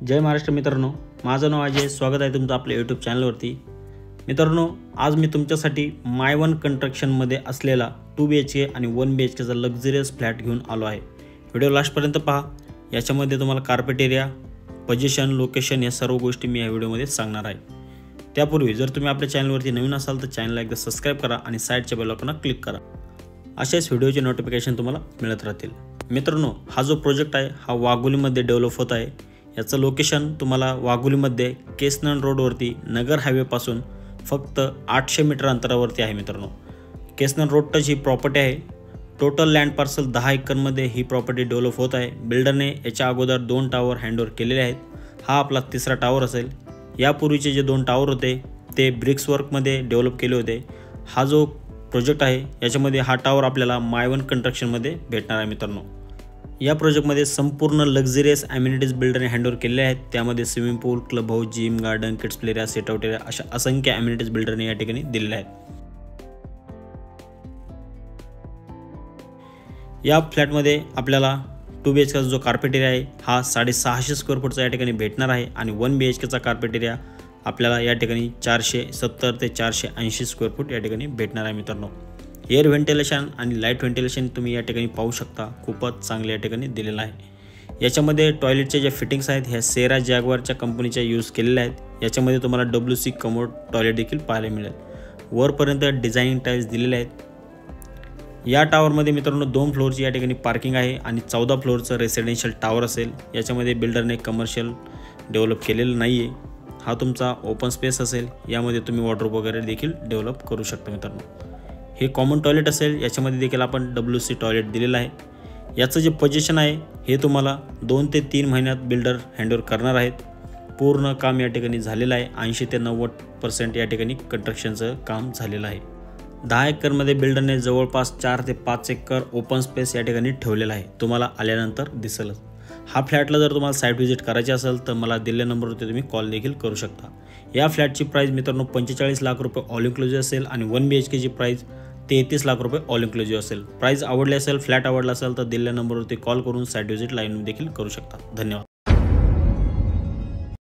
जय महाराष्ट्र मित्रांनो, माझं नाव अजय. स्वागत आहे तुमचं आपल्या यूट्यूब चॅनलवरती. मित्रांनो, आज मी तुमच्यासाठी माय1 कंस्ट्रक्शनमध्ये असलेला 2 BHK आणि 1 BHKचा लक्झरियस फ्लॅट घेऊन आलो आहे. व्हिडिओ लास्टपर्यंत पहा. याच्यामध्ये तुम्हाला कार्पेट एरिया, पोझिशन, लोकेशन या सर्व गोष्टी मी या व्हिडिओमध्ये सांगणार आहे. त्यापूर्वी जर तुम्ही आपल्या चॅनलवरती नवीन असाल तर चॅनलला एकदा सबस्क्राईब करा आणि साईडच्या बेल आयकॉनला क्लिक करा. अशाच व्हिडिओचे नोटिफिकेशन तुम्हाला मिळत राहतील. मित्रांनो, हा जो प्रोजेक्ट आहे हा वाघोलीमध्ये डेव्हलप होत आहे. याचं लोकेशन तुम्हाला वाघोलीमध्ये केसनन रोडवरती नगर हायवेपासून फक्त 800 मीटर अंतरावरती आहे. मित्रांनो, केसनन रोड टच ही प्रॉपर्टी आहे. टोटल लँड पार्सल 10 एकरमध्ये ही प्रॉपर्टी डेव्हलप होत आहे. बिल्डरने याच्या अगोदर 2 टावर हँडओव्हर केलेले आहेत. हा आपला 3रा टावर असेल. यापूर्वीचे जे 2 टावर होते ते ब्रिक्स वर्कमध्ये डेव्हलप केले होते. हा जो प्रोजेक्ट आहे याच्यामध्ये हा टावर आपल्याला माय1 कंस्ट्रक्शनमध्ये भेटणार आहे. मित्रांनो, या प्रोजेक्टमध्ये संपूर्ण लक्झरियस ॲम्युनिटीज बिल्डरने हँडओव्हर केले आहेत. त्यामध्ये swimming pool, club house, gym, garden, kids play area, set out area अशा असंख्य ॲम्युनिटीज बिल्डरने या ठिकाणी दिलेले आहेत. या फ्लॅटमध्ये आपल्याला 2 BHKचा जो कार्पेट एरिया आहे हा 650 स्क्वेअर फूटचा या ठिकाणी भेटणार आहे आणि 1 BHKचा कार्पेट एरिया आपल्याला या ठिकाणी 470 ते 480 स्क्वेअर फूट या ठिकाणी भेटणार आहे. मित्रांनो, एअर व्हेंटिलेशन आणि लाईट व्हेंटिलेशन तुम्ही या ठिकाणी पाहू शकता. खूपच चांगले या ठिकाणी दिलेलं आहे. याच्यामध्ये टॉयलेटचे जे फिटिंग्स आहेत ह्या सेरा जॅग्वारच्या कंपनीच्या यूज केलेल्या आहेत. याच्यामध्ये तुम्हाला WC कमोड टॉयलेट देखील पाहायला मिळेल. वरपर्यंत डिझायनिंग टाईल्स दिलेले आहेत. या टावरमध्ये मित्रांनो 2 फ्लोअरची या ठिकाणी पार्किंग आहे आणि 14 फ्लोअरचं रेसिडेन्शियल टावर असेल. याच्यामध्ये बिल्डरने कमर्शियल डेव्हलप केलेलं नाही आहे. हा तुमचा ओपन स्पेस असेल. यामध्ये तुम्ही वॉर्डरोब वगैरे देखील डेव्हलप करू शकता. मित्रांनो, हे कॉमन टॉयलेट असेल. याच्यामध्ये देखील आपण WC टॉयलेट दिलेलं आहे. याचं जे पोझिशन आहे हे तुम्हाला 2 ते 3 महिन्यात बिल्डर हँडओव्हर करणार आहेत. पूर्ण काम या ठिकाणी झालेलं आहे. 80 ते 90% या ठिकाणी कंस्ट्रक्शनचं काम झालेलं आहे. 10 एकरमध्ये बिल्डरने जवळपास 4 ते 5 एकर ओपन स्पेस या ठिकाणी ठेवलेला आहे. तुम्हाला आल्यानंतर दिसेलच. हा फ्लॅटला जर तुम्हाला साईट व्हिजिट करायची असेल तर मला दिलेल्या नंबरवरती तुम्ही कॉल देखील करू शकता. या फ्लॅटची प्राईस मित्रांनो 45 लाख रुपये ऑल इन्क्लुझिव्ह असेल आणि 1 BHKची प्राईस 33 लाख रुपये ऑल इन्क्लुझिव्ह असेल. प्राईस आवडली असेल, फ्लॅट आवडला असेल तर दिलेल्या नंबरवरती कॉल करून साईट व्हिजिट लाईन देखील करू शकता. धन्यवाद.